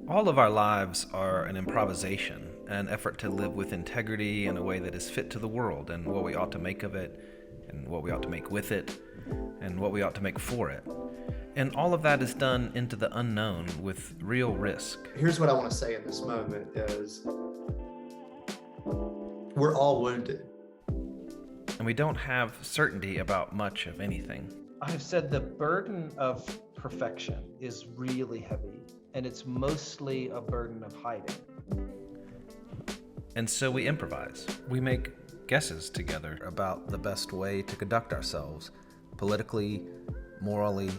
All of our lives are an improvisation, an effort to live with integrity in a way that is fit to the world and what we ought to make of it, and what we ought to make with it, and what we ought to make for it. And all of that is done into the unknown with real risk. Here's what I want to say in this moment is we're all wounded. And we don't have certainty about much of anything. I've said the burden of perfection is really heavy, and it's mostly a burden of hiding. And so we improvise. We make guesses together about the best way to conduct ourselves politically, morally,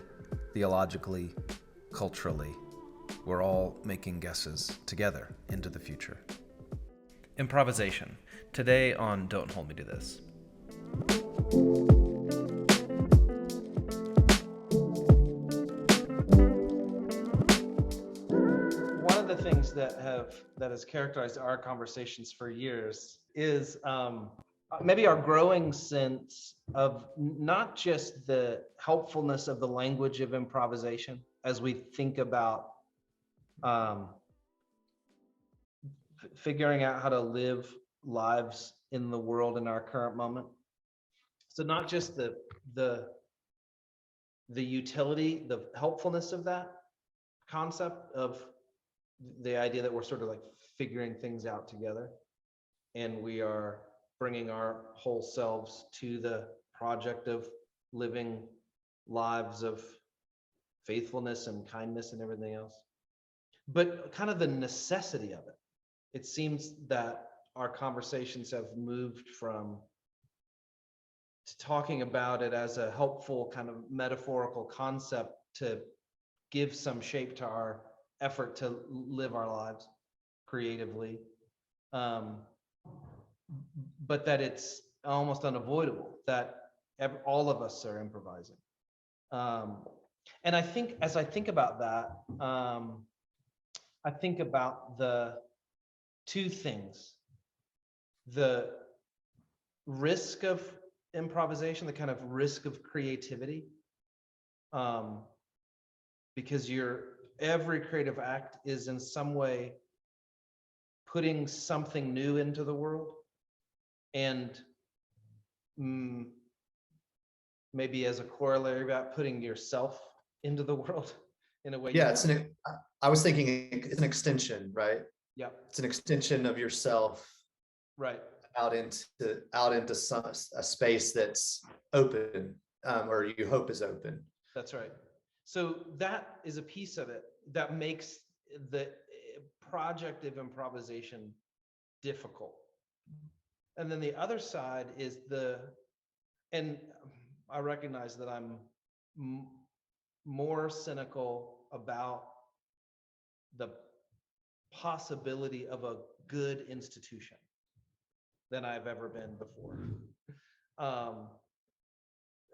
theologically, culturally. We're all making guesses together into the future. Improvisation. Today on Don't Hold Me to This. One of the things that has characterized our conversations for years is maybe our growing sense of not just the helpfulness of the language of improvisation as we think about figuring out how to live lives in the world in our current moment. So not just the utility, the helpfulness of that concept of the idea that we're sort of like figuring things out together, and we are bringing our whole selves to the project of living lives of faithfulness and kindness and everything else, but kind of the necessity of it. It seems that our conversations have moved from talking about it as a helpful kind of metaphorical concept to give some shape to our effort to live our lives creatively, but that it's almost unavoidable that all of us are improvising. And I think as I think about that, I think about the two things: the risk of improvisation, the kind of risk of creativity, because every creative act is in some way putting something new into the world, and maybe as a corollary of that, putting yourself into the world in a way. Yeah, I was thinking it's an extension, right? Yeah. It's an extension of yourself, right, out into a space that's open, or you hope is open. That's right. So that is a piece of it that makes the project of improvisation difficult. And then the other side is and I recognize that I'm more cynical about the possibility of a good institution than I've ever been before.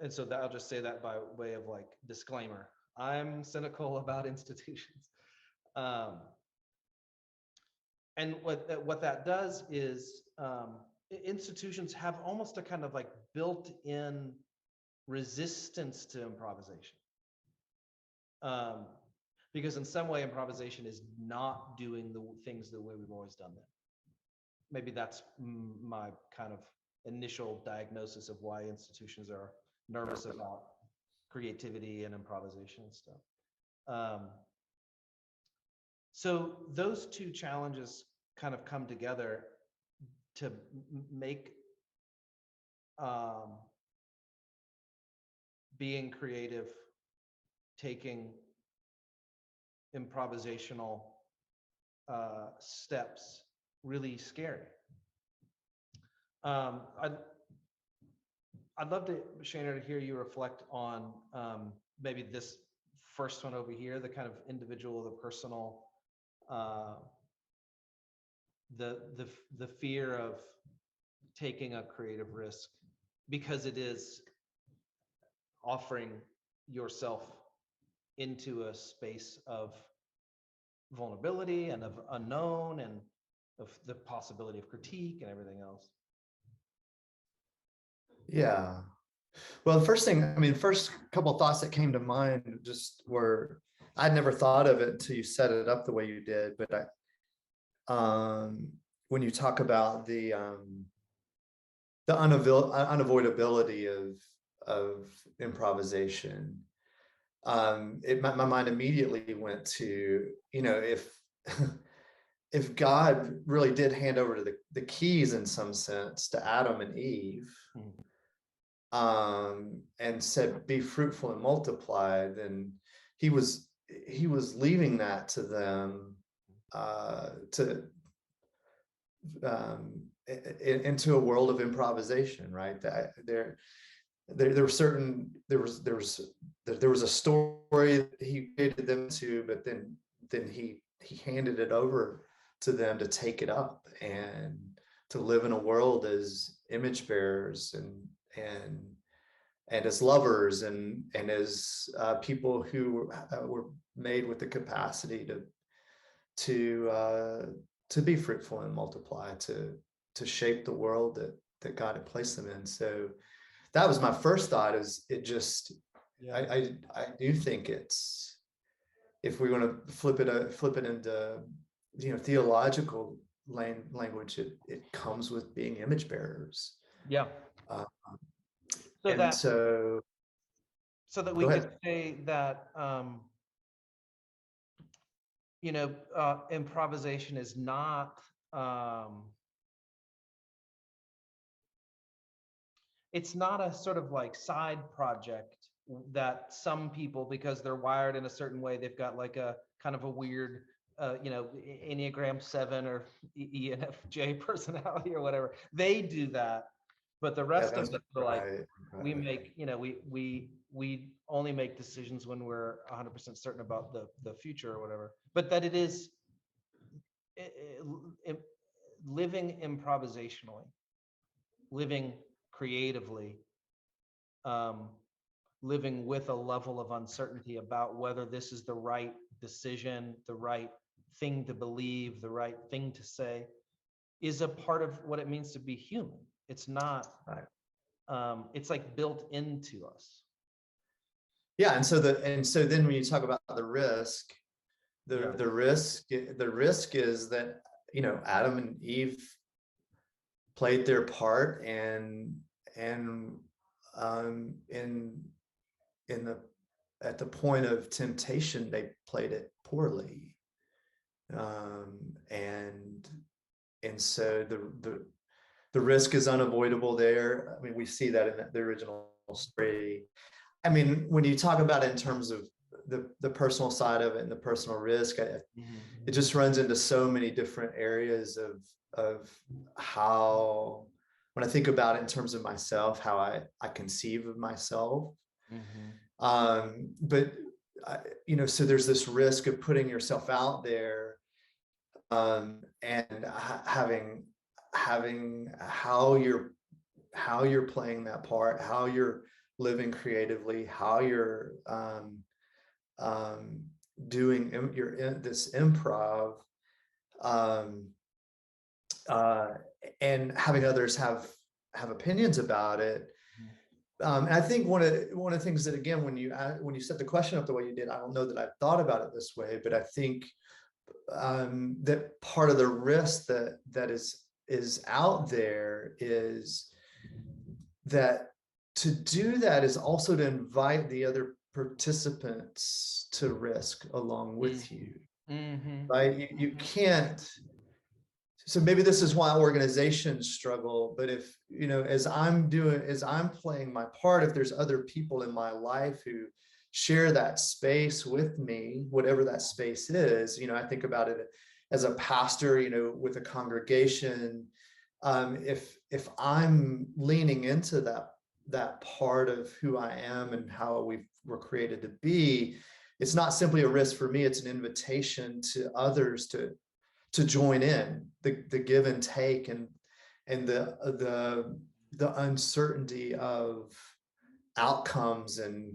And so I'll just say that by way of like disclaimer. I'm cynical about institutions. And what that does is institutions have almost a kind of like built-in resistance to improvisation. Because in some way, improvisation is not doing the things the way we've always done them. Maybe that's my kind of initial diagnosis of why institutions are nervous about creativity and improvisation and stuff. So those two challenges kind of come together to make being creative, taking improvisational steps really scary. I'd love to, Shana, to hear you reflect on maybe this first one over here, the kind of individual, the personal, the fear of taking a creative risk, because it is offering yourself into a space of vulnerability and of unknown and of the possibility of critique and everything else. Yeah. Well, the first couple of thoughts that came to mind just were I'd never thought of it until you set it up the way you did, but when you talk about the unavoidability of improvisation, my mind immediately went to, if God really did hand over to the keys in some sense to Adam and Eve, and said, "Be fruitful and multiply," then he was leaving that to them, into a world of improvisation, right? That there was a story that he created them to, but then he handed it over to them to take it up and to live in a world as image bearers and as lovers and as people who were made with the capacity to be fruitful and multiply, to shape the world that God had placed them in. So that was my first thought. Is it just, I do think it's, if we want to flip it into theological language, it comes with being image bearers. Yeah. So and that so so that we go could ahead. say that improvisation is not it's not a sort of like side project that some people, because they're wired in a certain way, they've got like a kind of a weird Enneagram 7 or ENFJ personality or whatever, they do that. But the rest of us are like, we make, we only make decisions when we're 100% certain about the future or whatever. But that it is living improvisationally, living creatively, living with a level of uncertainty about whether this is the right decision, the right thing to believe, the right thing to say, is a part of what it means to be human. It's not, it's like built into us. Yeah, and so then when you talk about the risk, the risk is that Adam and Eve played their part, and at the point of temptation, they played it poorly, and so the risk is unavoidable there. I mean, we see that in the original story. I mean, when you talk about it in terms of the personal side of it and the personal risk, it just runs into so many different areas of how, when I think about it in terms of myself, how I conceive of myself. But so there's this risk of putting yourself out there, and having how you're playing that part, how you're living creatively, how you're doing this improv, and having others have opinions about it. And I think one of the things that, again, when you set the question up the way you did, I don't know that I've thought about it this way, but I think that part of the risk that is out there is that to do that is also to invite the other participants to risk along with you, right? You can't. So maybe this is why organizations struggle. But if as I'm playing my part, if there's other people in my life who share that space with me, whatever that space is, I think about it as a pastor, with a congregation. If I'm leaning into that part of who I am and how we're created to be, it's not simply a risk for me, it's an invitation to others to join in the give and take and the uncertainty of outcomes. And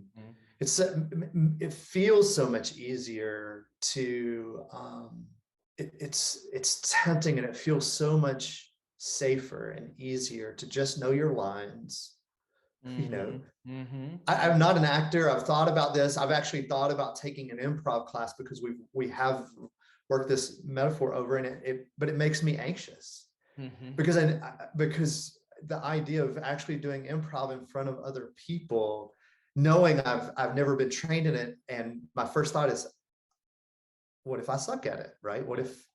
it feels so much easier to it's tempting, and it feels so much safer and easier to just know your lines, you know. Mm-hmm. I'm not an actor. I've thought about this. I've actually thought about taking an improv class because we have worked this metaphor over, and but it makes me anxious because the idea of actually doing improv in front of other people, knowing I've never been trained in it, and my first thought is, what if I suck at it, right? What if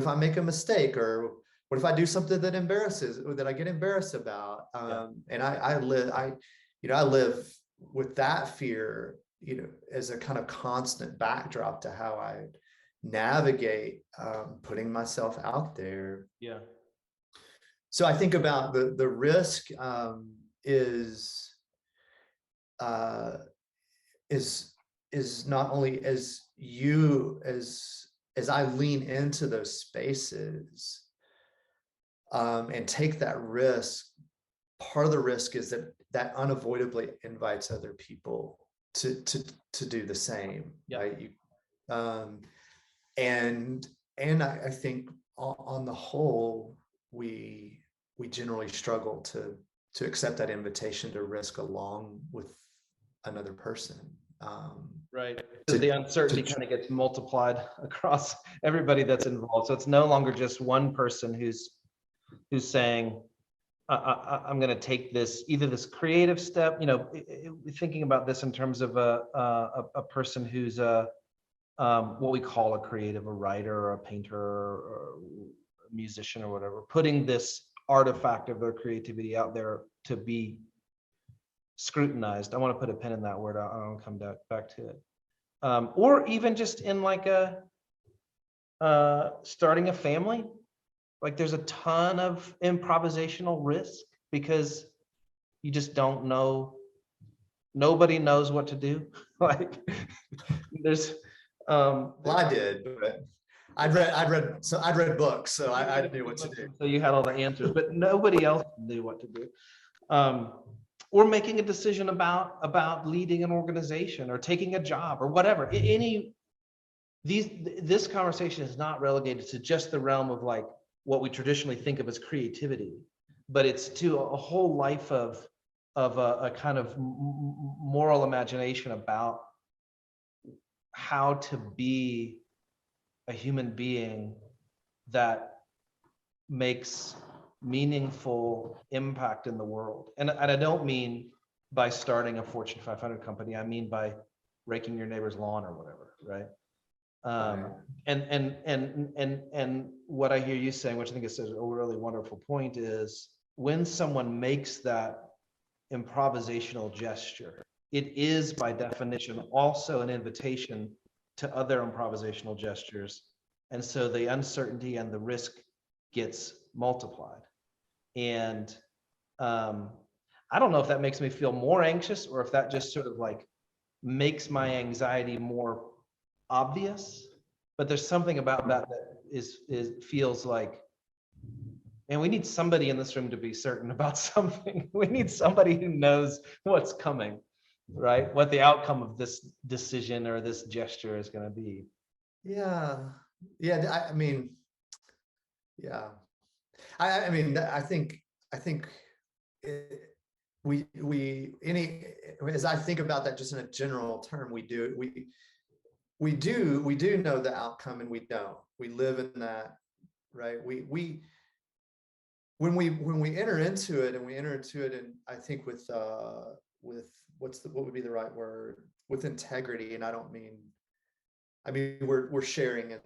I make a mistake, or what if I do something that I get embarrassed about? And I live with that fear, as a kind of constant backdrop to how I navigate putting myself out there. Yeah. So I think about the risk is not only as I lean into those spaces and take that risk. Part of the risk is that unavoidably invites other people to do the same, right? And I think on the whole, we generally struggle to accept that invitation to risk along with another person. Right. So the uncertainty kind of gets multiplied across everybody that's involved. So it's no longer just one person who's saying, I'm going to take either this creative step, thinking about this in terms of a person who's what we call a creative, a writer, or a painter, or a musician, or whatever, putting this artifact of their creativity out there to be scrutinized. I want to put a pin in that word. I'll come back to it. Or even just in like starting a family. Like there's a ton of improvisational risk because you just don't know. Nobody knows what to do. Like there's well, I did, but I'd read books, so I knew what to do. So you had all the answers, but nobody else knew what to do. Or making a decision about leading an organization or taking a job or whatever. This conversation is not relegated to just the realm of like what we traditionally think of as creativity, but it's to a whole life of a kind of moral imagination about how to be a human being that makes meaningful impact in the world. And I don't mean by starting a Fortune 500 company. I mean by raking your neighbor's lawn or whatever, right? And what I hear you saying, which I think is a really wonderful point, is when someone makes that improvisational gesture, it is by definition also an invitation to other improvisational gestures. And so the uncertainty and the risk gets multiplied. And I don't know if that makes me feel more anxious or if that just sort of like makes my anxiety more obvious, but there's something about that feels like, and we need somebody in this room to be certain about something. We need somebody who knows what's coming, right? What the outcome of this decision or this gesture is going to be. I mean, I think as I think about that just in a general term, we do know the outcome, and we don't. We live in that, right? When we enter into it, and I think with what would be the right word, with integrity, and I mean we're sharing in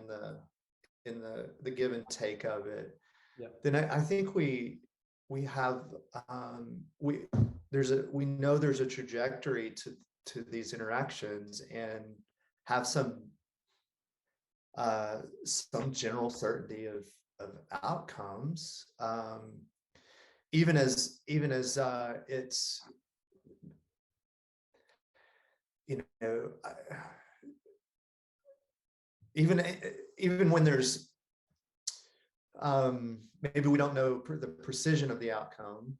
the give and take of it. Then I think we have we know there's a trajectory to these interactions, and have some general certainty of outcomes, even as it's, even when there's maybe we don't know the precision of the outcome.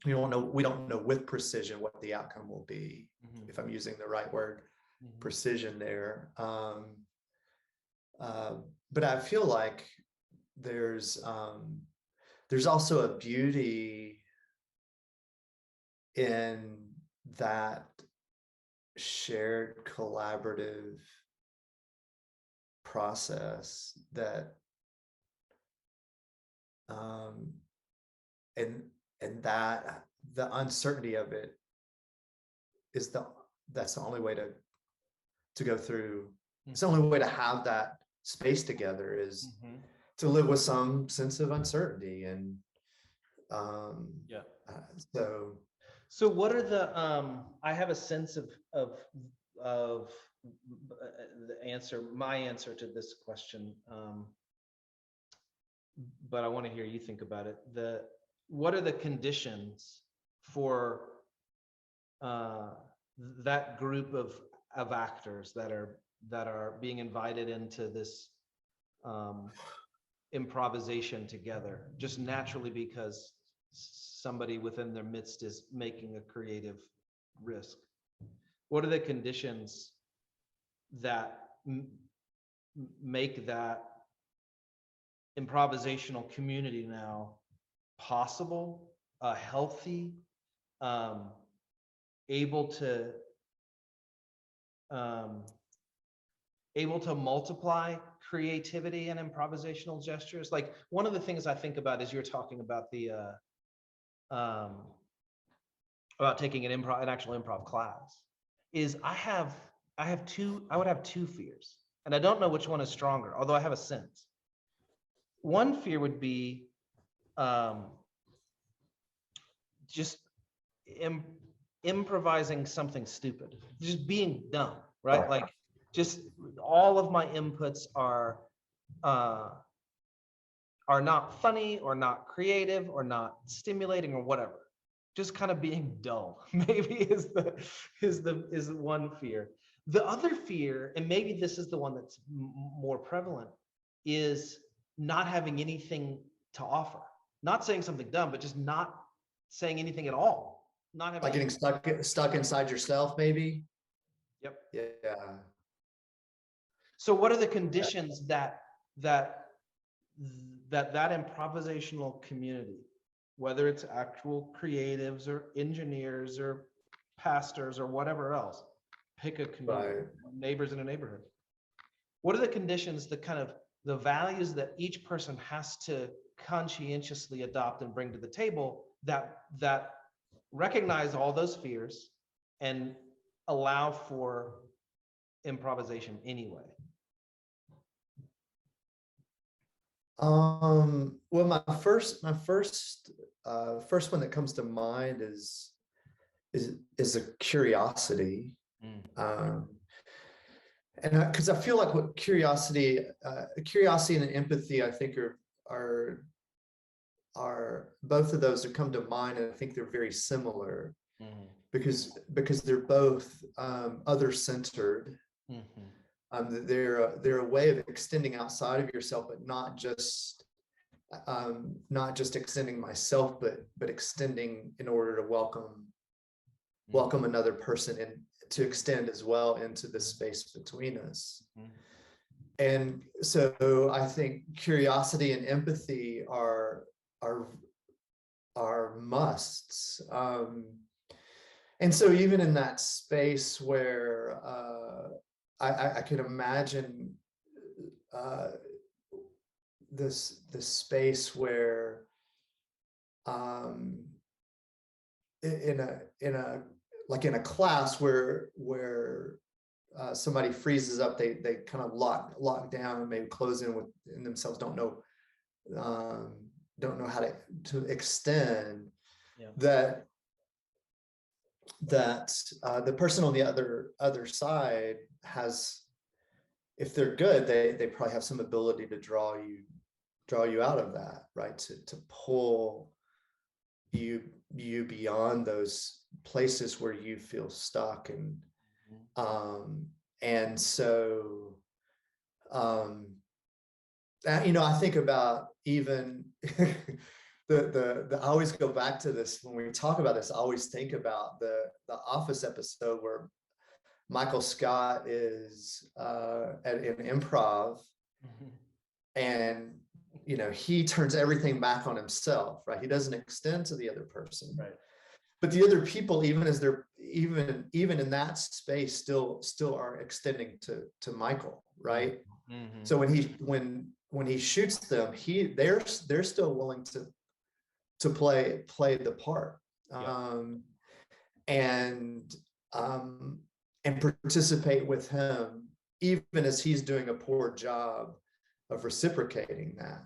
We don't know with precision what the outcome will be, if I'm using the right word, precision there. But I feel like there's also a beauty in that shared collaborative process that and that the uncertainty of it is that's the only way to go through. It's the only way to have that space together is to live with some sense of uncertainty. And so what are the I have a sense of the answer, my answer to this question, but I want to hear you think about it. What are the conditions for that group of actors that are being invited into this improvisation together, just naturally because somebody within their midst is making a creative risk? What are the conditions that make that improvisational community now possible, healthy, able to multiply creativity and improvisational gestures? Like, one of the things I think about is you're talking about the about taking an actual improv class, is I would have two fears, and I don't know which one is stronger, although I have a sense. One fear would be just improvising something stupid, just being dumb, right? Like, just all of my inputs are not funny or not creative or not stimulating or whatever. Just kind of being dull, maybe is one fear. The other fear, and maybe this is the one that's more prevalent, is not having anything to offer. Not saying something dumb, but just not saying anything at all. Not having, like, getting stuck inside yourself, maybe. Yep. Yeah. So what are the conditions that improvisational community, whether it's actual creatives or engineers or pastors or whatever else, pick a community, neighbors in a neighborhood, what are the conditions, the values that each person has to conscientiously adopt and bring to the table that recognize all those fears and allow for improvisation anyway? Well, my first one that comes to mind is a curiosity. And because I feel like what curiosity and empathy, I think are both of those that come to mind, and I think they're very similar, because they're both other-centered. They're a way of extending outside of yourself, but not just extending myself, but extending in order to welcome another person and to extend as well into the space between us. And so I think curiosity and empathy are musts. And so even in that space where I could imagine this space where in a class where somebody freezes up, they kind of lock down and maybe close in themselves, don't know how to extend. That the person on the other side has, if they're good, they probably have some ability to draw you out of that, right? To pull you beyond those places where you feel stuck. And so I think about even I always go back to this when we talk about this. I always think about the Office episode where Michael Scott is at an improv, and he turns everything back on himself, right? He doesn't extend to the other person, right? but the other people, even as they're even in that space, still are extending to Michael, right? Mm-hmm. So when he shoots them, they're still willing to play the part, and participate with him, even as he's doing a poor job of reciprocating that.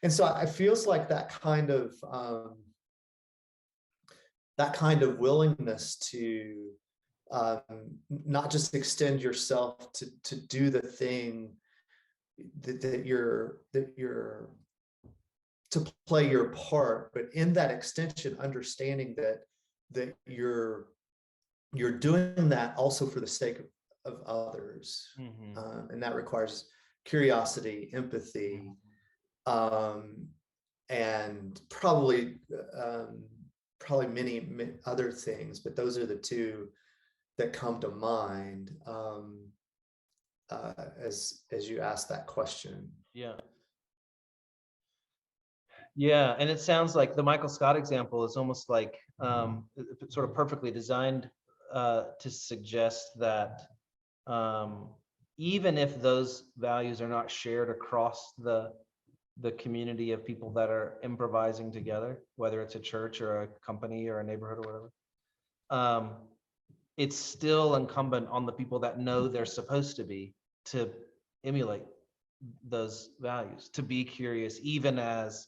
And so it feels like that kind of willingness to not just extend yourself to do the thing that you're to play your part, but in that extension, understanding that you're doing that also for the sake of others. And that requires curiosity, empathy, and probably many other things, but those are the two that come to mind as you ask that question. Yeah, and it sounds like the Michael Scott example is almost like sort of perfectly designed to suggest that even if those values are not shared across the community of people that are improvising together, whether it's a church or a company or a neighborhood or whatever, it's still incumbent on the people that know they're supposed to be to emulate those values, to be curious even as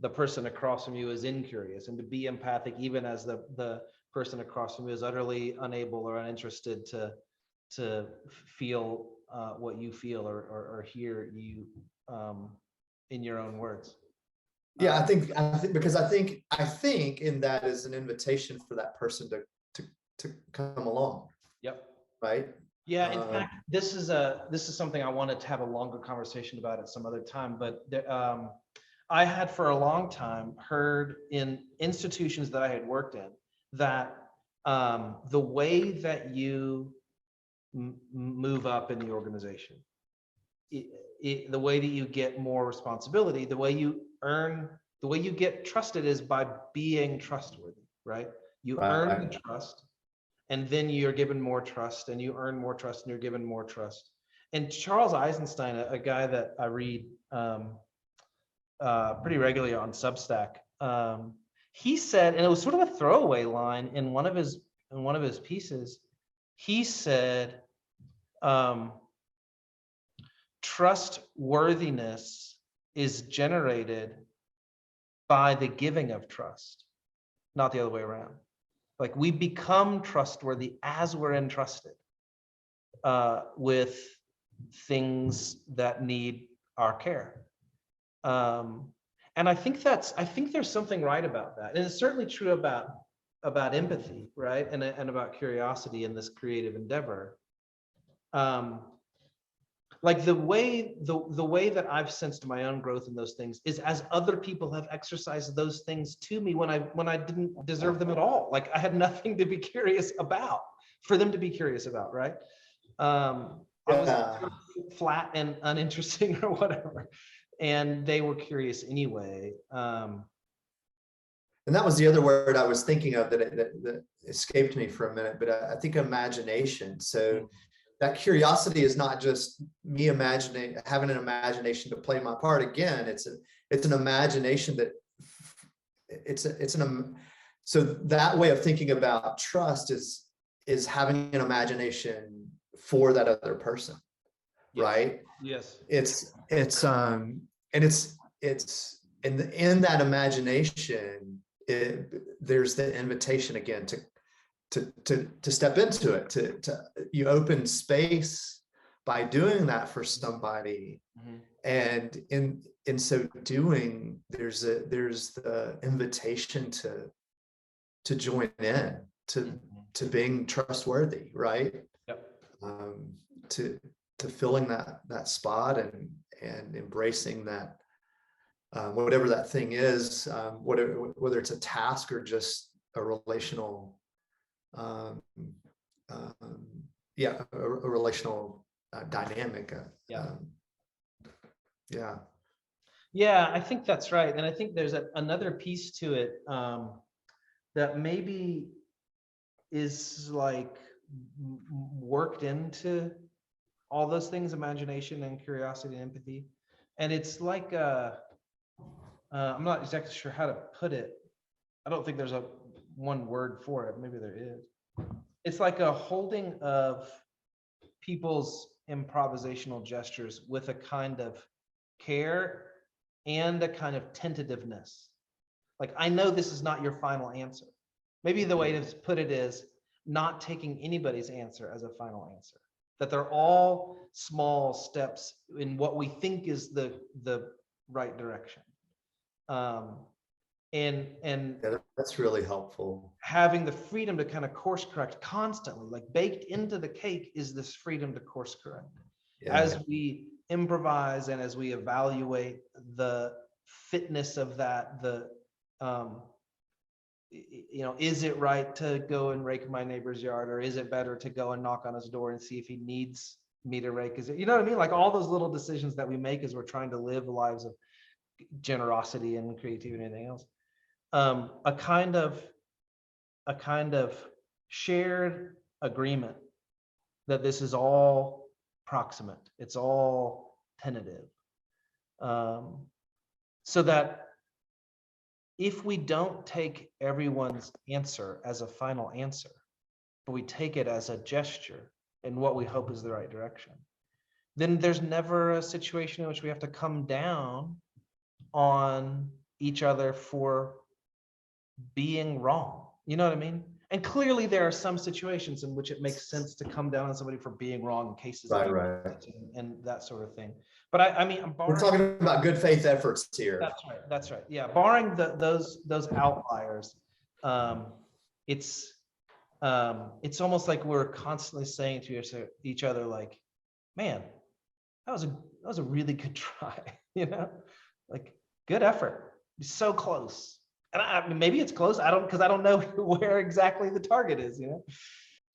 the person across from you is incurious, and to be empathic even as the person across from you is utterly unable or uninterested to feel what you feel or hear you in your own words. Yeah, I think because I think in that is an invitation for that person to come along. Yep. Right. Yeah. In fact, this is something I wanted to have a longer conversation about at some other time. But I had for a long time heard in institutions that I had worked in that the way that you move up in the organization, the way that you get more responsibility, the way you get trusted is by being trustworthy, right? You earn the trust, and then you're given more trust, and you earn more trust, and you're given more trust. And Charles Eisenstein, a guy that I read pretty regularly on Substack, he said, and it was sort of a throwaway line in one of his pieces, he said, trustworthiness is generated by the giving of trust, not the other way around. Like, we become trustworthy as we're entrusted with things that need our care. And I think there's something right about that. And it's certainly true about empathy, right? And about curiosity in this creative endeavor. Like the way that I've sensed my own growth in those things is as other people have exercised those things to me when I didn't deserve them at all. Like, I had nothing to be curious about for them to be curious about, right? I was sort of flat and uninteresting or whatever, and they were curious anyway. And that was the other word I was thinking of that escaped me for a minute, but I think imagination. So that curiosity is not just me having an imagination to play my part. Again, it's an imagination so that way of thinking about trust is having an imagination for that other person. Yes. Right? Yes. It's in that imagination, there's the invitation again to step into it, you open space by doing that for somebody. And in so doing, there's the invitation to join in to being trustworthy, right? Yep. To filling that spot and embracing that, whatever that thing is, whether it's a task or just a relational a relational dynamic. Yeah, I think that's right. And I think there's another piece to it that maybe is like worked into all those things, imagination and curiosity and empathy. And it's like, I'm not exactly sure how to put it. I don't think there's a one word for it. Maybe there is. It's like a holding of people's improvisational gestures with a kind of care and a kind of tentativeness. Like, I know this is not your final answer. Maybe the way to put it is not taking anybody's answer as a final answer. That they're all small steps in what we think is the right direction. And Yeah, that's really helpful. having the freedom to kind of course correct constantly, like baked into the cake is this freedom to course correct. Yeah. As we improvise and as we evaluate the fitness of that, is it right to go and rake my neighbor's yard, or is it better to go and knock on his door and see if he needs me to rake? Is it, you know what I mean? Like all those little decisions that we make as we're trying to live lives of generosity and creativity and anything else. A kind of shared agreement that this is all proximate, it's all tentative, so that if we don't take everyone's answer as a final answer, but we take it as a gesture in what we hope is the right direction, then there's never a situation in which we have to come down on each other for being wrong. You know what I mean? And clearly there are some situations in which it makes sense to come down on somebody for being wrong in cases of Right. and that sort of thing. But I mean, We're talking about good faith efforts here. That's right. Yeah, barring those outliers, it's almost like we're constantly saying to each other, like, man, that was a really good try. Like, good effort. You're so close. And I mean, maybe it's close. Because I don't know where exactly the target is.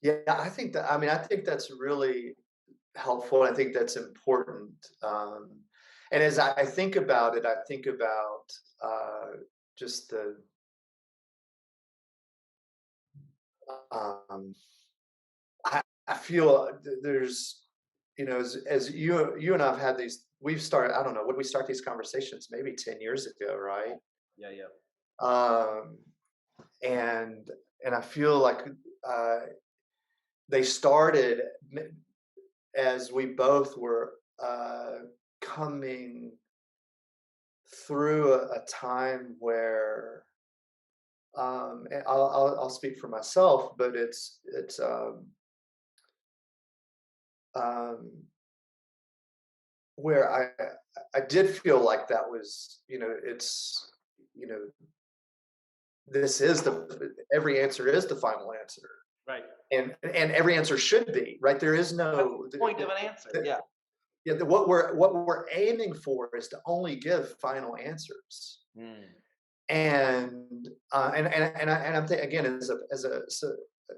Yeah, I think that's really helpful. I think that's important. And as I think about it, I think about just the I feel there's, as you and I've had these, we've started, I don't know, when we start these conversations, maybe 10 years ago, right? Yeah. Um, and I feel like they started as we both were coming through a time where and I'll speak for myself, but it's where I did feel like that was, it's, this is every answer is the final answer. Right. And every answer should be, right? There is no Point of an answer. Yeah. Yeah, what we're aiming for is to only give final answers. And I'm thinking again, as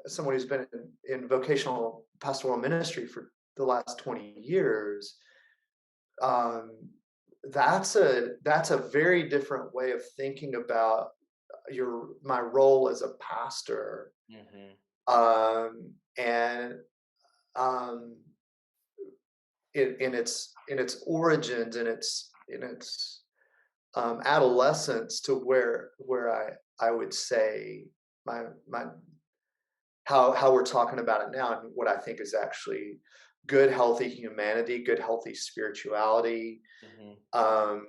someone who's been in vocational pastoral ministry for the last 20 years, that's a very different way of thinking about my role as a pastor. And in its origins and its adolescence, to where I would say my how we're talking about it now, and what I think is actually good healthy humanity, good healthy spirituality. I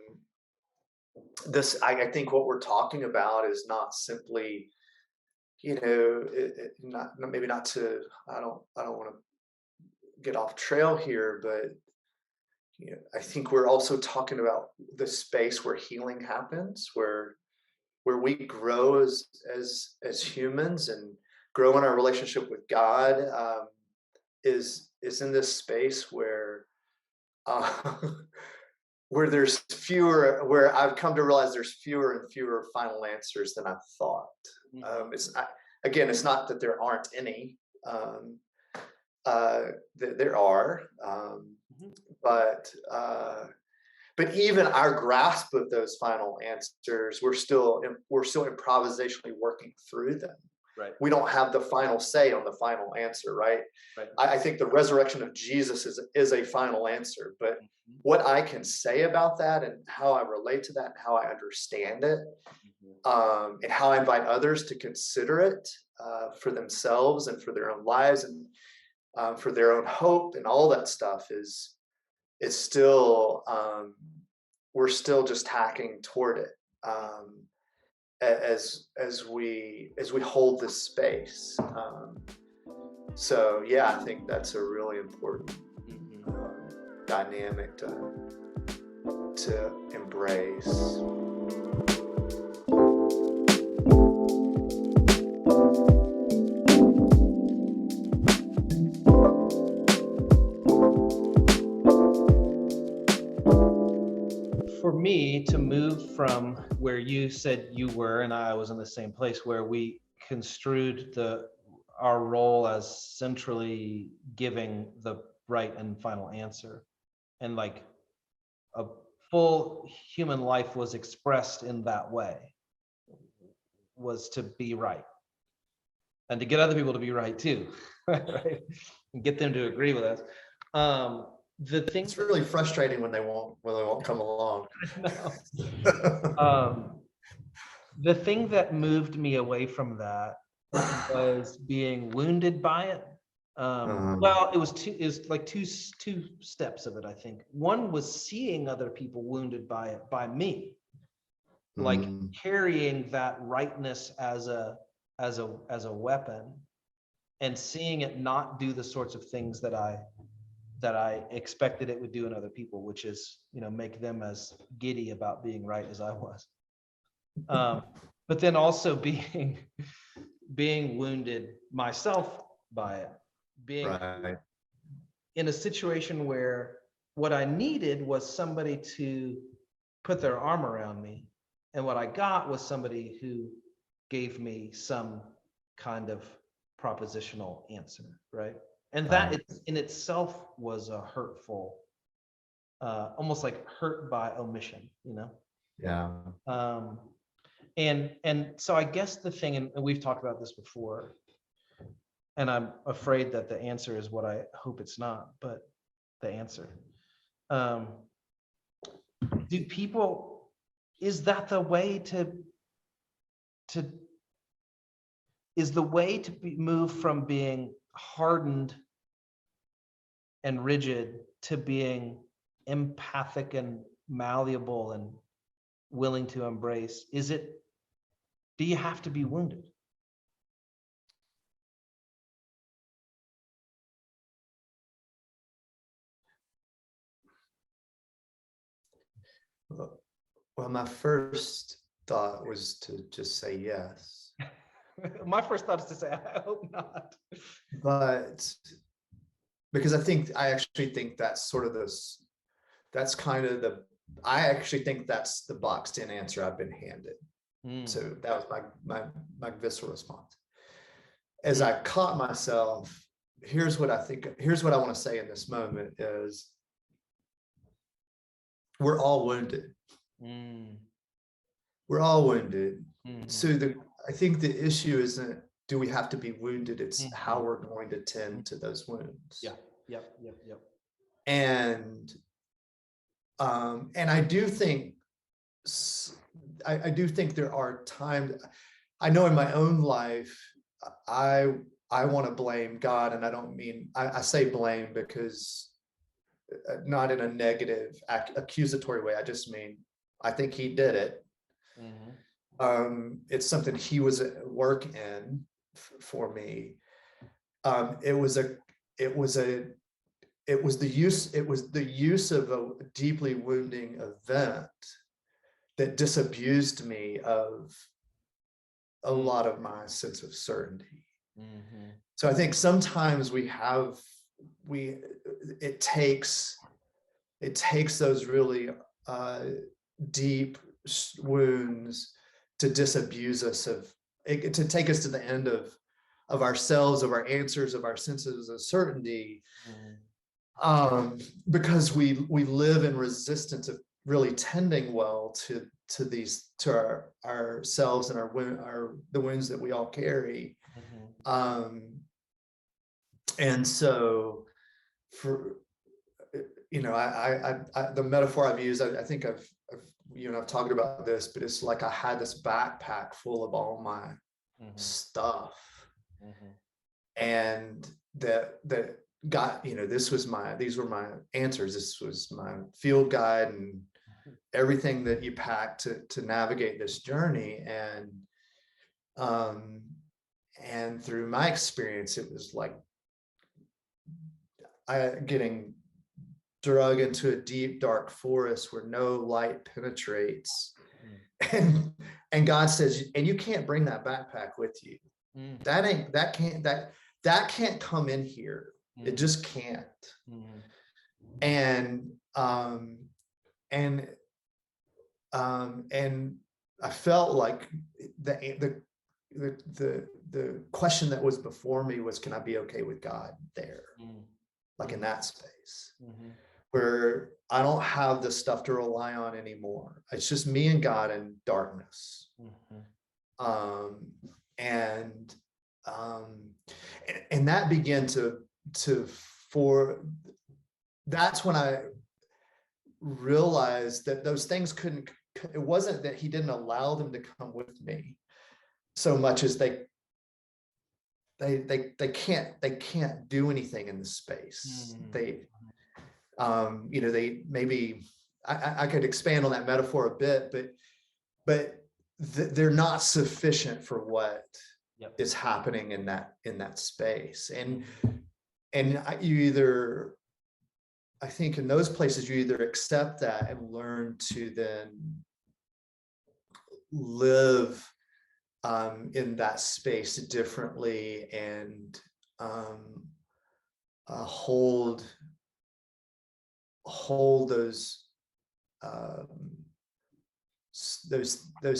think what we're talking about is not simply, maybe not to, I don't want to get off trail here, but I think we're also talking about the space where healing happens, where we grow as humans and grow in our relationship with God, is in this space where where I've come to realize there's fewer and fewer final answers than I thought. It's not that there aren't any. There are, but but even our grasp of those final answers, we're still improvisationally working through them. Right. We don't have the final say on the final answer, right? Right. I think the resurrection of Jesus is a final answer, but what I can say about that and how I relate to that and how I understand it, and how I invite others to consider it for themselves and for their own lives and for their own hope and all that stuff is still, we're still just hacking toward it as we hold this space. So yeah, I think that's a really important dynamic to embrace. For me to move from where you said you were and I was in the same place, where we construed our role as centrally giving the right and final answer, and like a full human life was expressed in that way, was to be right and to get other people to be right too, right? And get them to agree with us. The thing, it's really frustrating when they won't come along. The thing that moved me away from that was being wounded by it. Well, it was two steps of it, I think. One was seeing other people wounded by it, by me, like carrying that rightness as a weapon, and seeing it not do the sorts of things that I expected it would do in other people, which is, make them as giddy about being right as I was. But then also being wounded myself by it, being right. in a situation where what I needed was somebody to put their arm around me, and what I got was somebody who gave me some kind of propositional answer, right? And that in itself was a hurtful, almost like hurt by omission, Yeah. And so I guess the thing, and we've talked about this before, and I'm afraid that the answer is what I hope it's not, but the answer. Is that the way to move from being hardened and rigid to being empathic and malleable and willing to embrace? Do you have to be wounded? Well, my first thought was to just say yes. My first thought is to say, I hope not. But because I actually think that's sort of I actually think that's the boxed in answer I've been handed. So that was my visceral response. As I caught myself, here's what I want to say in this moment is, we're all wounded. We're all wounded. So I think the issue isn't, do we have to be wounded? It's how we're going to tend to those wounds. Yeah. Yep. And I do think there are times, I know in my own life, I want to blame God, and I don't mean, I say blame because not in a negative accusatory way. I just mean, I think he did it. It's something he was at work in for me. It was the use of a deeply wounding event that disabused me of a lot of my sense of certainty. So I think sometimes it takes those really deep wounds to disabuse us to take us to the end of ourselves, of our answers, of our senses of certainty, because we live in resistance really tending well to these, to ourselves and the wounds that we all carry. And so for, the metaphor I've used, I think I've talked about this, but it's like I had this backpack full of all my stuff, and that got, these were my answers. This was my field guide and everything that you pack to navigate this journey. And through my experience, it was like getting drug into a deep, dark forest where no light penetrates. And God says, and you can't bring that backpack with you. That can't come in here. It just can't. And I felt like the question that was before me was, can I be okay with God there? Like in that space where I don't have the stuff to rely on anymore. It's just me and God in darkness. And that began that's when I realized that those things it wasn't that he didn't allow them to come with me so much as they can't do anything in the space. They maybe, I could expand on that metaphor a bit, but they're not sufficient for what is happening in that space. And I think in those places, you either accept that and learn to then live in that space differently, and hold those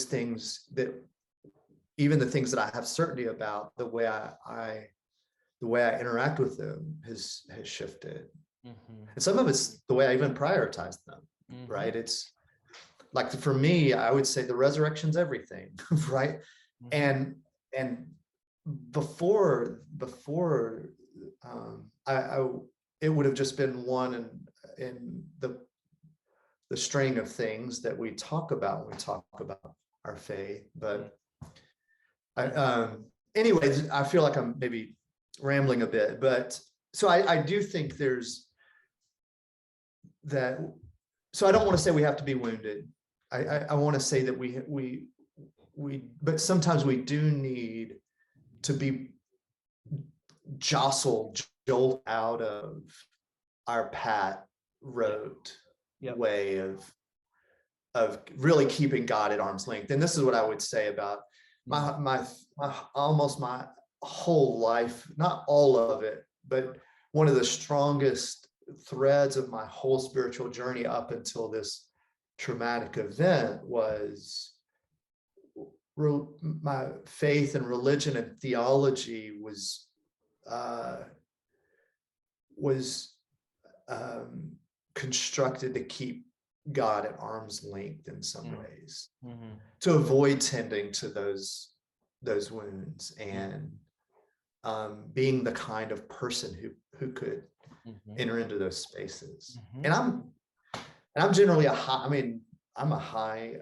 things, that even the things that I have certainty about, the way I interact with them has shifted. And some of it's the way I even prioritize them, right? It's like, for me, I would say the resurrection's everything, right? And before it would have just been one in the string of things that we talk about when we talk about our faith. But anyways, I feel like I'm maybe rambling a bit, but so I do think there's that. So I don't want to say we have to be wounded. I want to say that we but sometimes we do need to be jolt out of our pat road way of really keeping God at arm's length. And this is what I would say about my almost my whole life, not all of it, but one of the strongest threads of my whole spiritual journey up until this traumatic event was my faith and religion and theology was constructed to keep God at arm's length in some ways, to avoid tending to those wounds, and being the kind of person who could enter into those spaces. And I'm generally I'm a high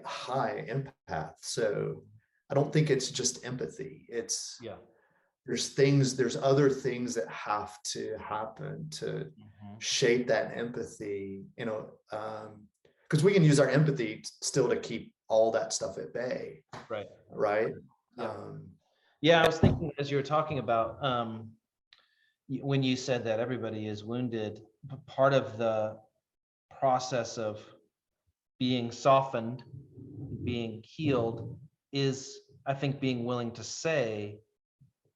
empath, so I don't think it's just empathy. It's there's other things that have to happen to shape that empathy, because we can use our empathy still to keep all that stuff at bay. Right. I was thinking, as you were talking about, when you said that everybody is wounded, part of the process of being softened, being healed, is, I think, being willing to say,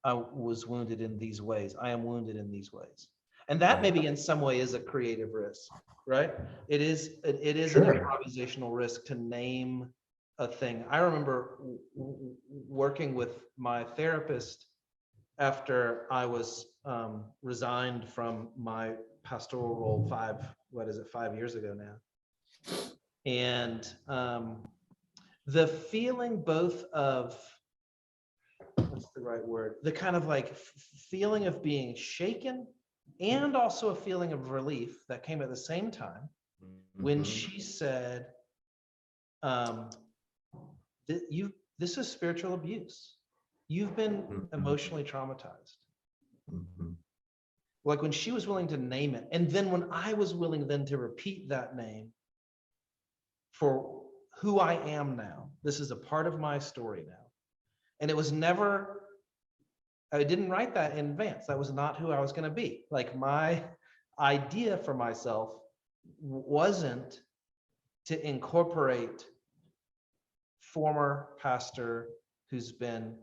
I was wounded in these ways. I am wounded in these ways. And that maybe in some way is a creative risk, right? It is an improvisational risk to name a thing. I remember working with my therapist after I was resigned from my pastoral role 5 years ago now. And the feeling both of, what's the right word? The kind of like feeling of being shaken and also a feeling of relief that came at the same time when she said, this is spiritual abuse. You've been emotionally traumatized. Like when she was willing to name it. And then when I was willing then to repeat that name for who I am now, this is a part of my story now. And it was never, I didn't write that in advance. That was not who I was going to be. Like my idea for myself wasn't to incorporate former pastor who's been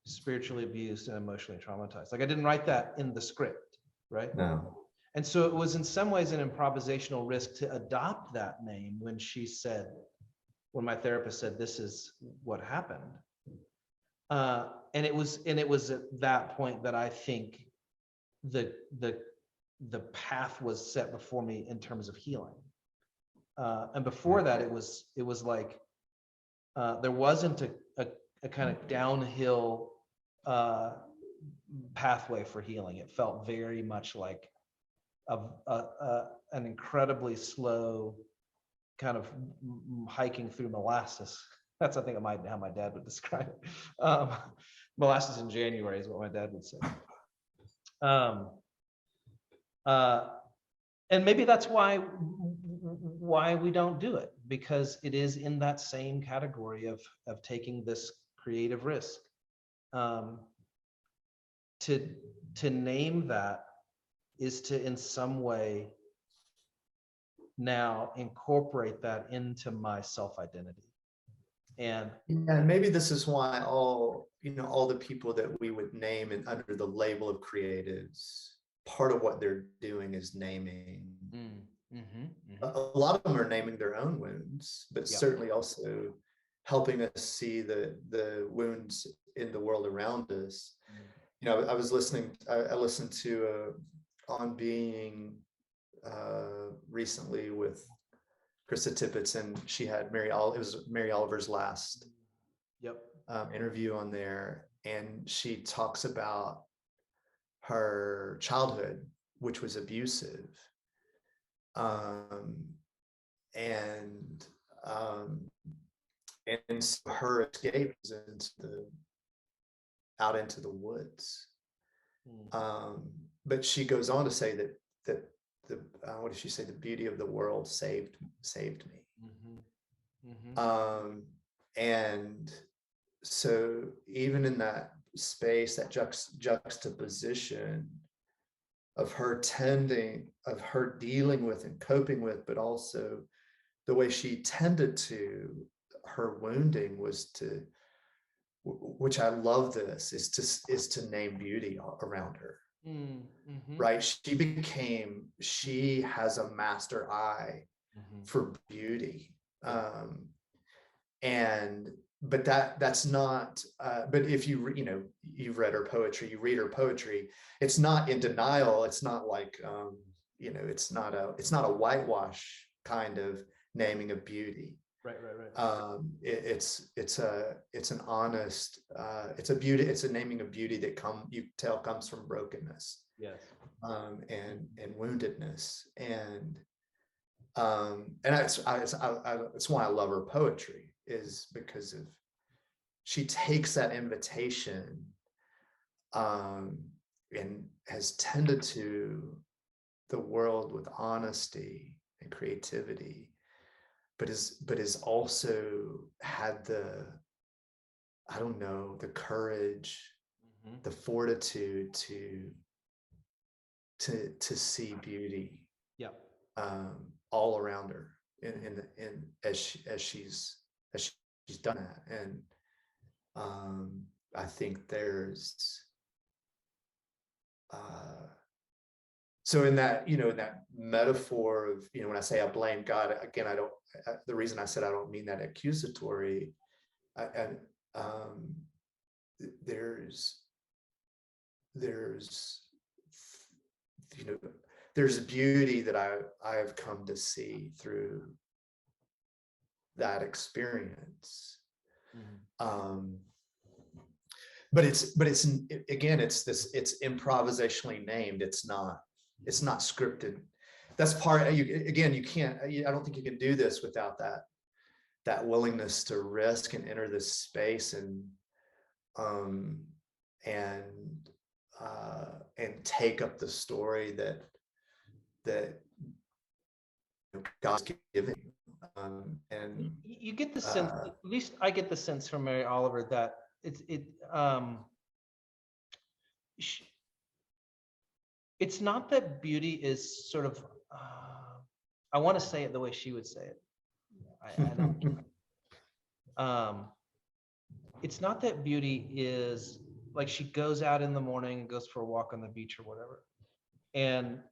spiritually abused and emotionally traumatized. Like I didn't write that in the script, right? No. And so it was in some ways an improvisational risk to adopt that name when she said, when my therapist said, this is what happened. And it was at that point that I think the path was set before me in terms of healing. And before that, it was like there wasn't a kind of downhill pathway for healing. It felt very much like an incredibly slow kind of hiking through molasses. That's, I think, how my dad would describe it. Molasses in January is what my dad would say. And maybe that's why we don't do it, because it is in that same category of taking this creative risk. To name that is to in some way now incorporate that into my self-identity. And maybe this is why all the people that we would name and under the label of creatives, part of what they're doing is naming. A lot of them are naming their own wounds, but certainly also helping us see the wounds in the world around us. I listened to On Being recently with Krista Tippett, and she had it was Mary Oliver's last interview on there, and she talks about her childhood, which was abusive, and so her escape is out into the woods. But she goes on to say that what did she say? The beauty of the world saved me. And so even in that space, that juxtaposition of her dealing with and coping with, but also the way she tended to her wounding was to, which I love this, is to name beauty around her. Right? She has a master eye for beauty. But that's not, but if you've read her poetry, you read her poetry, it's not in denial. It's not like, it's not a whitewash kind of naming of beauty. Right. It's an honest, it's a naming of beauty that you tell comes from brokenness. Yes. And woundedness. And it's why I love her poetry, is because she takes that invitation and has tended to the world with honesty and creativity, but is also had the courage, the fortitude to see beauty all around her in as she's done that. And I think there's so in that metaphor of, when I say I blame God, again, the reason I said I don't mean that accusatory, there's beauty that I have come to see through that experience. Mhm. But it's again, it's improvisationally named. It's not scripted. That's part, you can't, I don't think you can do this without that willingness to risk and enter this space um and take up the story that God's given you. And You get the sense, at least I get the sense from Mary Oliver, that it's not that beauty is sort of, I want to say it the way she would say it. I don't. It's not that beauty is like she goes out in the morning and goes for a walk on the beach or whatever, and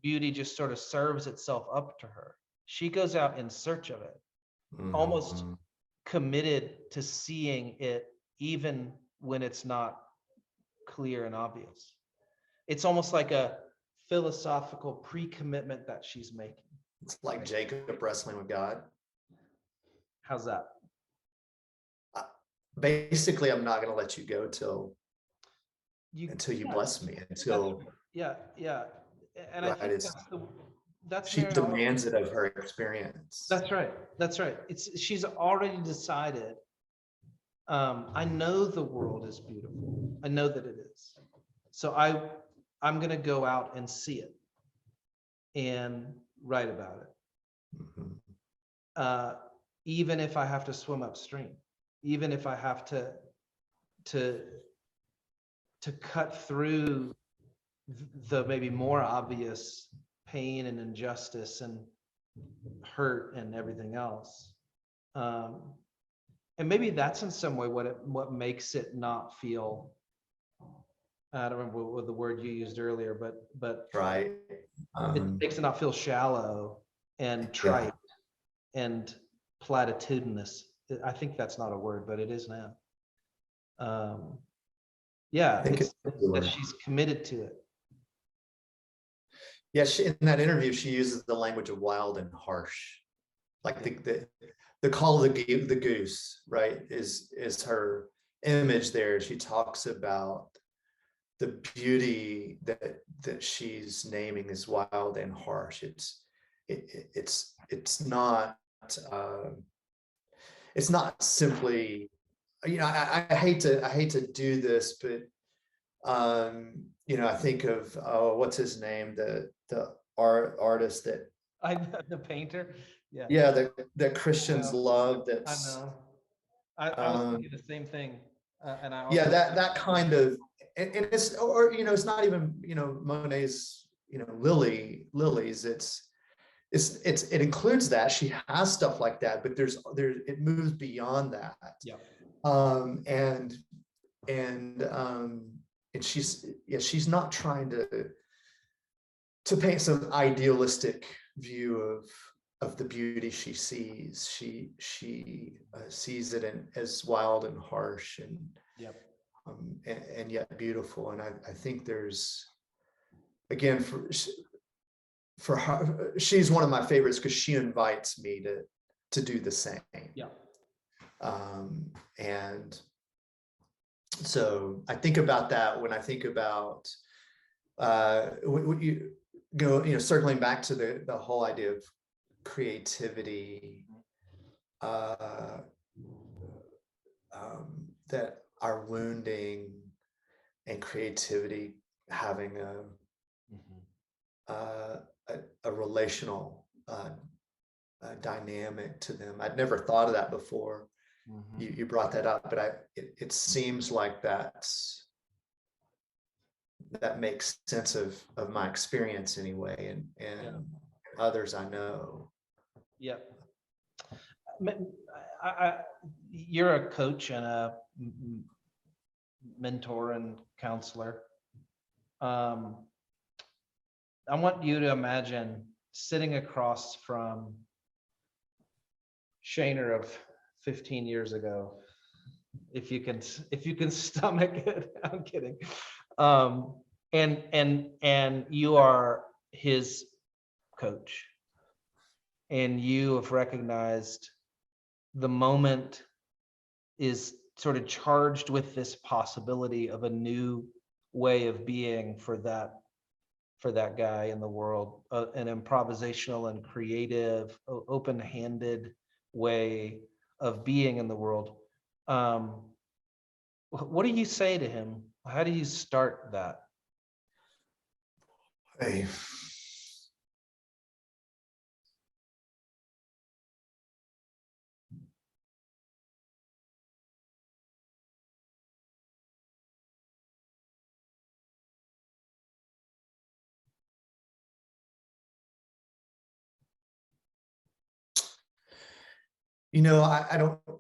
beauty just sort of serves itself up to her. She goes out in search of it, almost committed to seeing it even when it's not clear and obvious. It's almost like a philosophical pre-commitment that she's making. It's like Jacob wrestling with God. How's that? Basically, I'm not going to let you go until you bless me. Until yeah. And right, I think that's she Mary demands Oliver. it of her experience. That's right. She's already decided. I know the world is beautiful. I know that it is. So I'm going to go out and see it and write about it. Even if I have to swim upstream, even if I have to cut through the maybe more obvious pain and injustice and hurt and everything else. And maybe that's in some way what makes it not feel, I don't remember what the word you used earlier, but right. It makes it not feel shallow and trite and platitudinous. I think that's not a word, but it is now. It's that she's committed to it. Yeah, in that interview, she uses the language of wild and harsh, like the call of the goose, right? Is her image there. She talks about the beauty that she's naming is wild and harsh. It's not simply, I hate to do this, but I think of what's his name, the artist that the painter. that Christians love. That's I know. I was thinking the same thing, and I also, that kind of, and it's, or it's not even Monet's lilies. It includes that. She has stuff like that, but it moves beyond that. And she's not trying to paint some idealistic view of the beauty she sees. She sees it as wild and harsh and yet beautiful. And I think there's, again, for her, she's one of my favorites because she invites me to do the same. And so I think about that when I think about when you go, circling back to the whole idea of creativity, that our wounding and creativity having a relational dynamic to them. I'd never thought of that before. You brought that up, but it seems like that makes sense of my experience anyway, and others I know. You're a coach and a mentor and counselor. I want you to imagine sitting across from Shaner of 15 years ago, if you can stomach it. I'm kidding. And you are his coach, and you have recognized the moment is sort of charged with this possibility of a new way of being for that guy in the world, an improvisational and creative, open-handed way of being in the world. What do you say to him? How do you start that? Hey.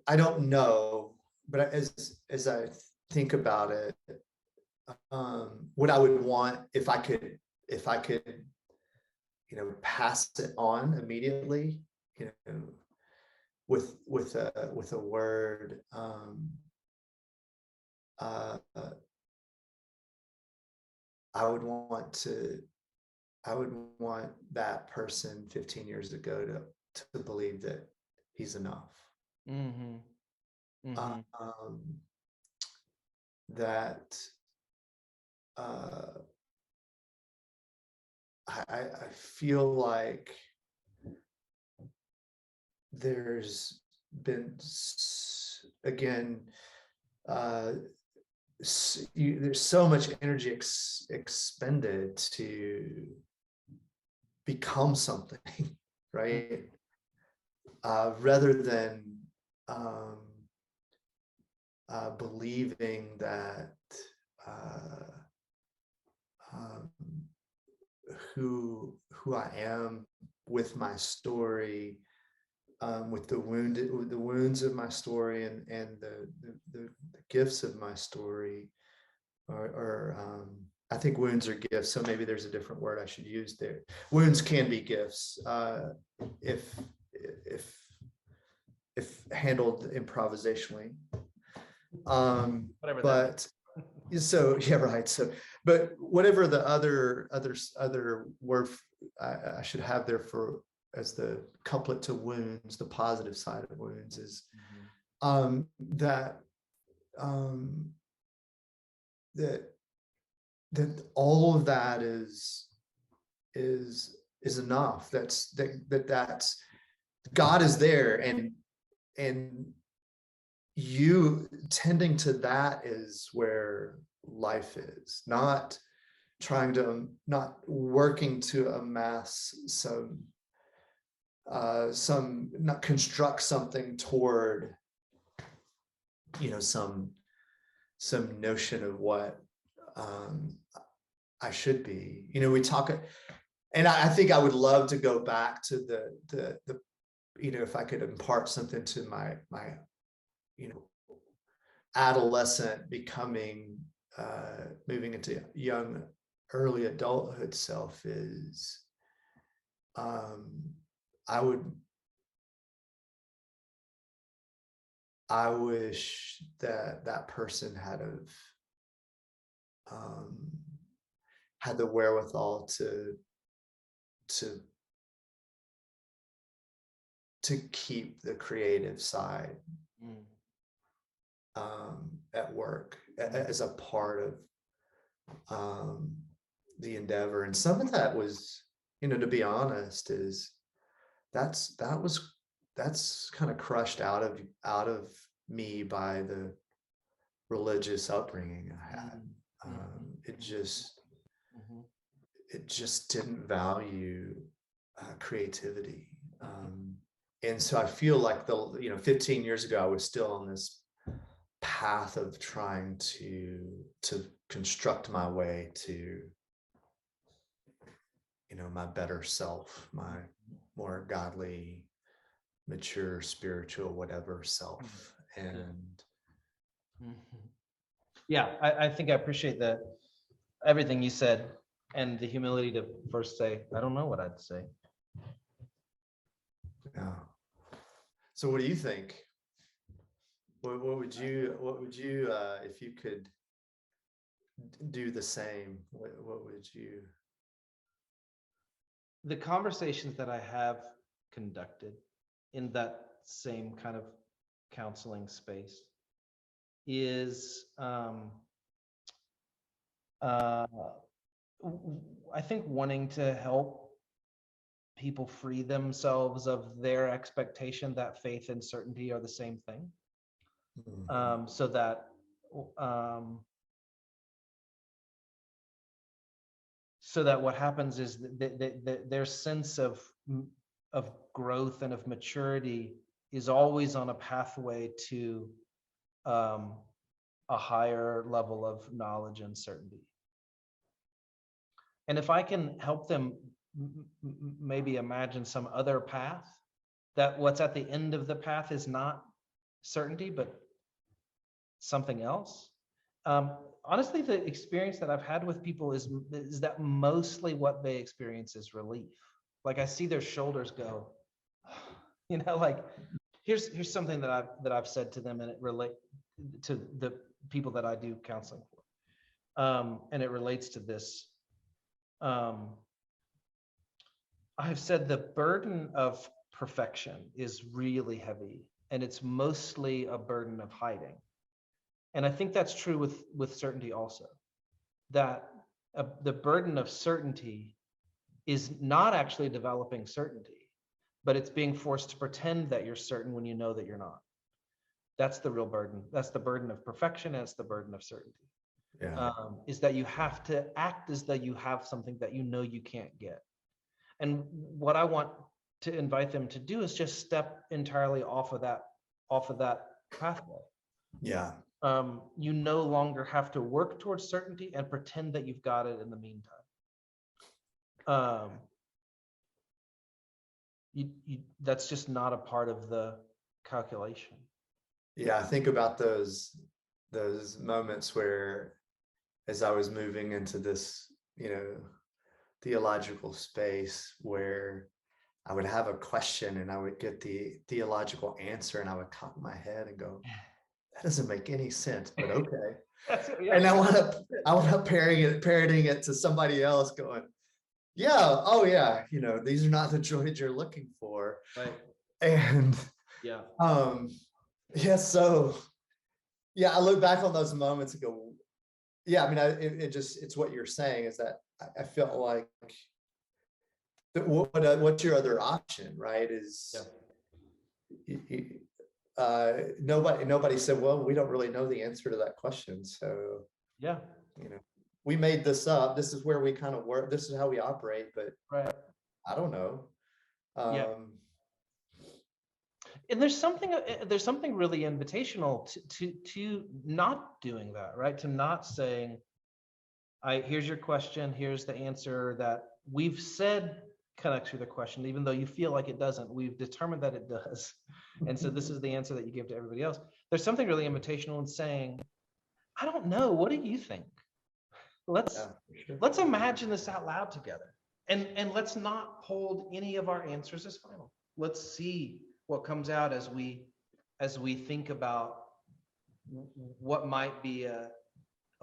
I don't know, but as I think about it, what I would want if I could, pass it on immediately, with a word, I would want that person 15 years ago to believe that he's enough. Mm-hmm. Mm-hmm. That I feel like there's been, again, there's so much energy expended to become something, right? Rather than believing that who I am with my story, with the wounds of my story, and the gifts of my story, or I think wounds are gifts, so maybe there's a different word I should use there. Wounds can be gifts if handled improvisationally. Whatever that But so yeah, right. So, but whatever the other word I should have there for as the couplet to wounds, the positive side of wounds is that all of that is enough. That's God is there, and you tending to that is where life is, not working to amass not construct something toward some notion of what I should be. We talk, and I think I would love to go back to the if I could impart something to my adolescent becoming, moving into young early adulthood self, is I wish that person had the wherewithal to keep the creative side at work as a part of the endeavor. And some of that was, to be honest, that's kind of crushed out of me by the religious upbringing I had. It just didn't value creativity. And so I feel like 15 years ago, I was still on this path of trying to construct my way to, my better self, my more godly, mature, spiritual, whatever self. And yeah, I think I appreciate that, everything you said, and the humility to first say, I don't know what I'd say. yeah. So what do you think? What would you if you could do the same, what would you? The conversations that I have conducted in that same kind of counseling space is I think wanting to help people free themselves of their expectation that faith and certainty are the same thing. So that what happens is that their sense of growth and of maturity is always on a pathway to a higher level of knowledge and certainty. And if I can help them maybe imagine some other path, that what's at the end of the path is not certainty, but something else. Honestly, the experience that I've had with people is that mostly what they experience is relief. Like I see their shoulders go, like here's something that I've said to them, and it relates to the people that I do counseling for. And it relates to this. I've said the burden of perfection is really heavy, and it's mostly a burden of hiding. And I think that's true with certainty also, that the burden of certainty is not actually developing certainty, but it's being forced to pretend that you're certain when you know that you're not. That's the real burden. That's the burden of perfection, and it's the burden of certainty. Yeah. Is that you have to act as though you have something that you know you can't get. And what I want to invite them to do is just step entirely off of that pathway. Yeah. You no longer have to work towards certainty and pretend that you've got it in the meantime. That's just not a part of the calculation. Yeah, I think about those moments where, as I was moving into this, theological space, where I would have a question and I would get the theological answer, and I would cock my head and go, that doesn't make any sense, but okay. And I wound up parroting it to somebody else, going, yeah, oh yeah, these are not the joys you're looking for. Right. And yeah. So I look back on those moments and go, yeah, I mean, it's what you're saying, is that I felt like what's your other option, right? Is nobody said, well, we don't really know the answer to that question, so we made this up. This is where we kind of work. This is how we operate, but I don't know. And there's something really invitational to not doing that, right? To not saying, here's your question, here's the answer that we've said connects with the question, even though you feel like it doesn't. We've determined that it does. And so this is the answer that you give to everybody else. There's something really invitational in saying, I don't know, what do you think? Let's imagine this out loud together. And let's not hold any of our answers as final. Let's see what comes out as we think about what might be a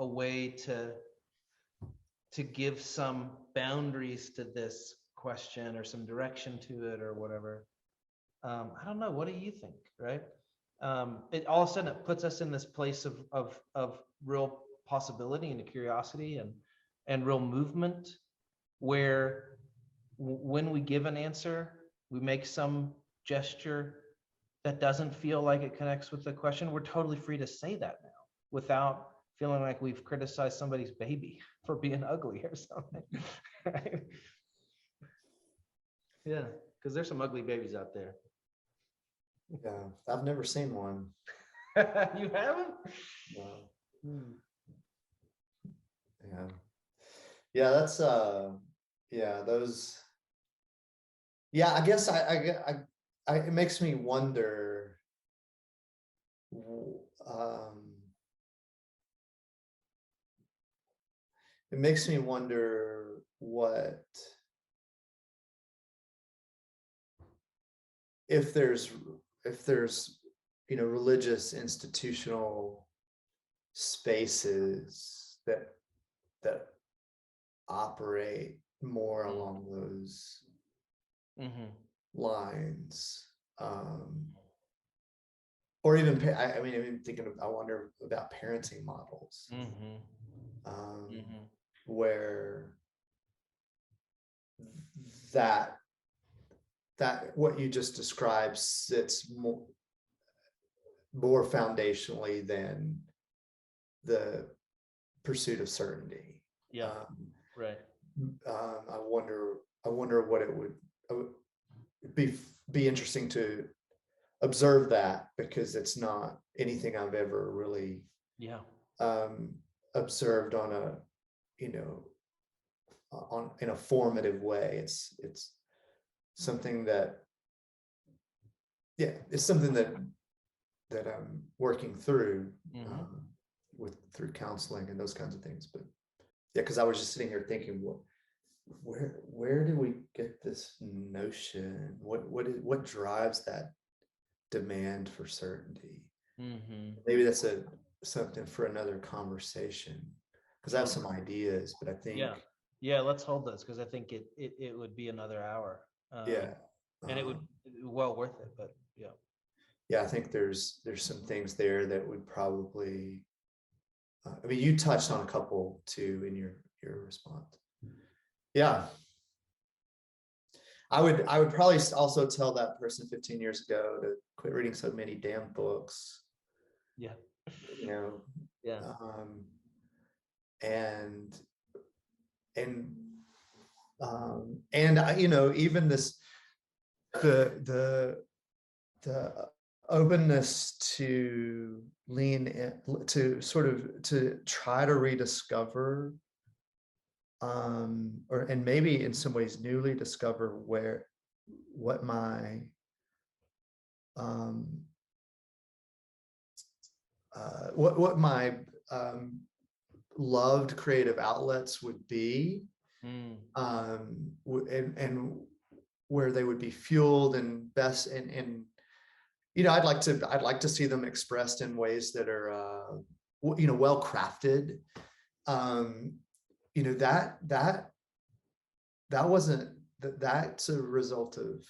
way to give some boundaries to this question, or some direction to it, or whatever. I don't know. What do you think? Right? It all of a sudden it puts us in this place of real possibility and curiosity and real movement, where when we give an answer, we make some gesture that doesn't feel like it connects with the question. We're totally free to say that now without feeling like we've criticized somebody's baby for being ugly or something. Right? Yeah, because there's some ugly babies out there. Yeah, I've never seen one. You haven't? No. Yeah, that's those. Yeah, I guess I it makes me wonder. It makes me wonder what, if there's religious institutional spaces that operate more along those lines, or even I mean, I'm thinking I wonder about parenting models, where that what you just described sits more foundationally than the pursuit of certainty. Right. I wonder what it would be interesting to observe that, because it's not anything I've ever really observed on a, in a formative way. It's something that, it's something that I'm working through through counseling and those kinds of things. But because I was just sitting here thinking, where do we get this notion? What drives that demand for certainty? Maybe that's something for another conversation, because I have some ideas, but I think let's hold those, because I think it would be another hour. And it would be well worth it. But I think there's some things there that would probably, I mean, you touched on a couple too in your response. I would probably also tell that person 15 years ago to quit reading so many damn books. And even this, the openness to lean in, to sort of to try to rediscover, and maybe in some ways newly discover what my what my loved creative outlets would be, and where they would be fueled and best, and I'd like to see them expressed in ways that are well crafted. That's a result of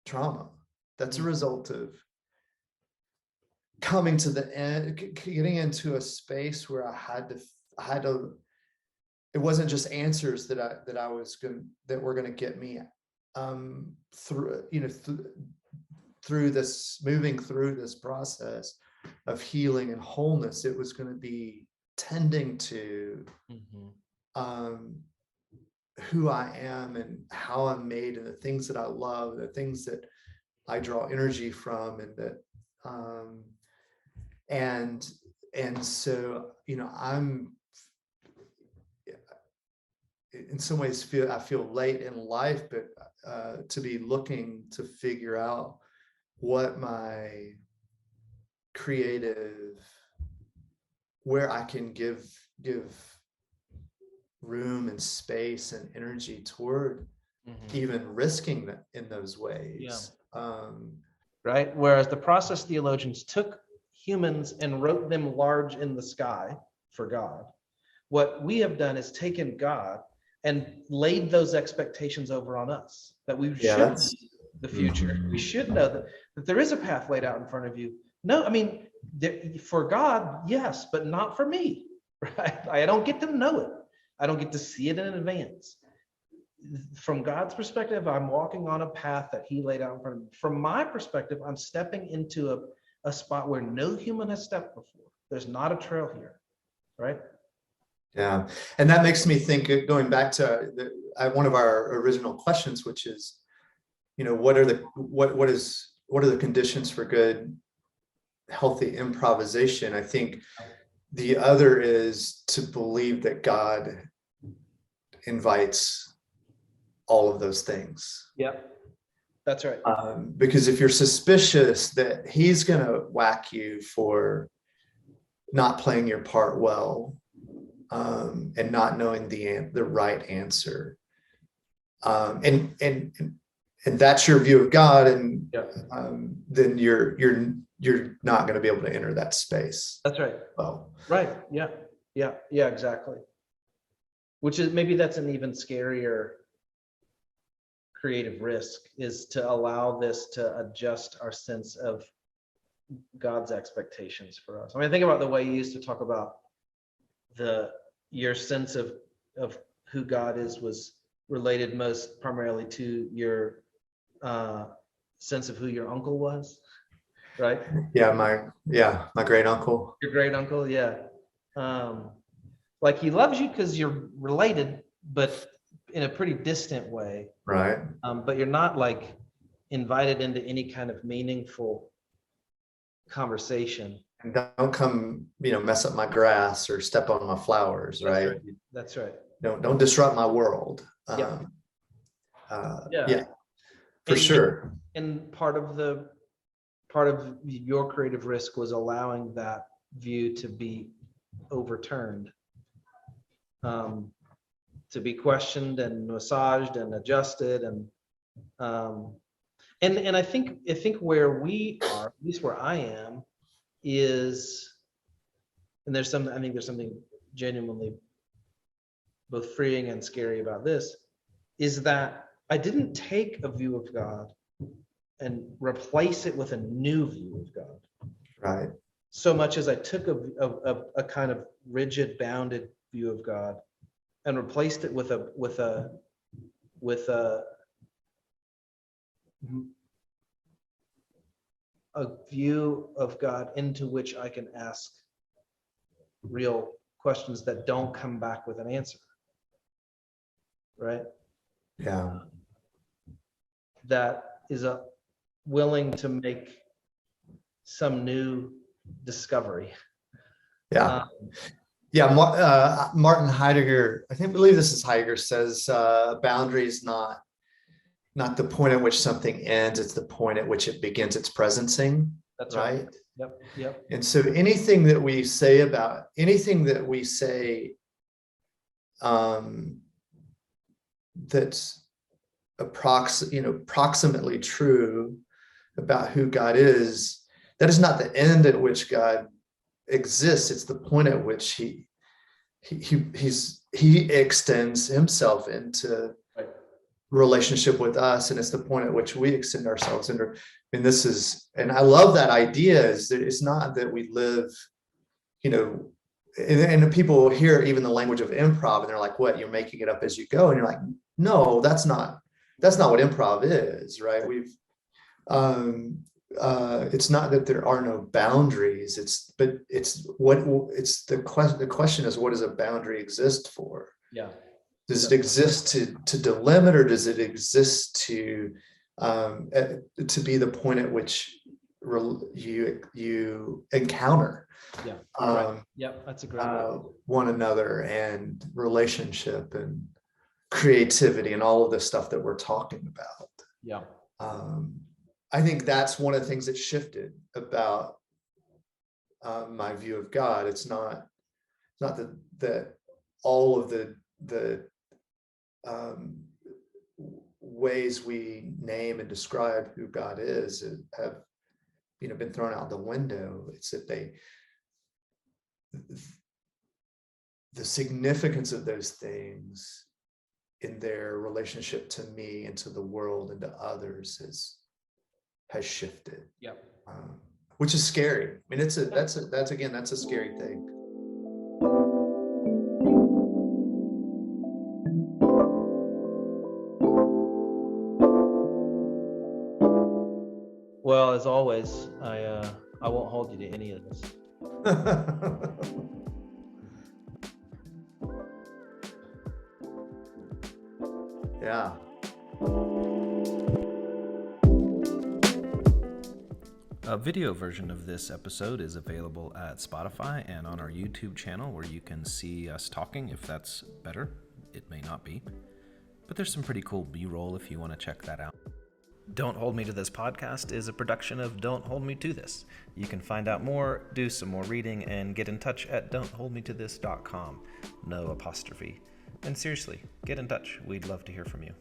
trauma. That's a result of coming to the end, getting into a space where I had to. It wasn't just answers that were going to get me through this, moving through this process of healing and wholeness. It was going to be tending to who I am and how I'm made, and the things that I love, the things that I draw energy from, and that and so I'm in some ways I feel late in life, but to be looking to figure out what my creative, where I can give room and space and energy toward even risking that in those ways. Right. Whereas the process theologians took humans and wrote them large in the sky for God. What we have done is taken God and laid those expectations over on us, that we should see the future. We should know that there is a path laid out in front of you. No, I mean, for God, yes, but not for me. Right? I don't get to know it. I don't get to see it in advance. From God's perspective, I'm walking on a path that he laid out in front of me. From my perspective, I'm stepping into a spot where no human has stepped before. There's not a trail here, right? Yeah, and that makes me think, going back to one of our original questions, which is, what are the conditions for good, healthy improvisation? I think the other is to believe that God invites all of those things. Yep, that's right. Because if you're suspicious that he's going to whack you for not playing your part well, and not knowing the right answer, and that's your view of God, and then you're not going to be able to enter that space. That's right. Well, right. Yeah, exactly. Which is, maybe that's an even scarier creative risk is to allow this to adjust our sense of God's expectations for us. I mean, think about the way you used to talk about your sense of who God is was related most primarily to your sense of who your uncle was, right? Yeah, my great uncle. Your great uncle, yeah. Like he loves you because you're related, but in a pretty distant way. Right. But you're not like invited into any kind of meaningful conversation. And don't come, mess up my grass or step on my flowers, right? That's right. Don't disrupt my world. Yeah. Yeah, for sure. And part of your creative risk was allowing that view to be overturned, to be questioned and massaged and adjusted, and I think where we are, at least where I am, is, and there's something genuinely both freeing and scary about this, is that I didn't take a view of God and replace it with a new view of God. Right. So much as I took a kind of rigid, bounded view of God and replaced it with a view of God into which I can ask real questions that don't come back with an answer. Right? Yeah. That is willing to make some new discovery. Yeah. Martin Heidegger, believe this is Heidegger, says boundary is not the point at which something ends, it's the point at which it begins its presencing. That's right. Yep. And so anything that we say that's approximately true about who God is, that is not the end at which God exists. It's the point at which he extends himself into relationship with us, and it's the point at which we extend ourselves into. And I love that idea, is that it's not that we live, and people hear even the language of improv and they're like, what, you're making it up as you go? And you're like, no, that's not what improv is, right? It's not that there are no boundaries, the question is, what does a boundary exist for? Yeah. Does it exist to delimit, or does it exist to be the point at which you encounter that's a great one another, and relationship and creativity and all of this stuff that we're talking about? I think that's one of the things that shifted about my view of God. It's not that all of the ways we name and describe who God is have been thrown out the window. It's that the significance of those things in their relationship to me and to the world and to others has shifted. Which is scary. That's a scary thing. Well, as always, I won't hold you to any of this. Yeah. A video version of this episode is available at Spotify and on our YouTube channel, where you can see us talking, if that's better. It may not be. But there's some pretty cool B-roll if you want to check that out. Don't Hold Me to This podcast is a production of Don't Hold Me to This. You can find out more, do some more reading, and get in touch at don'tholdmetothis.com. No apostrophe. And seriously, get in touch. We'd love to hear from you.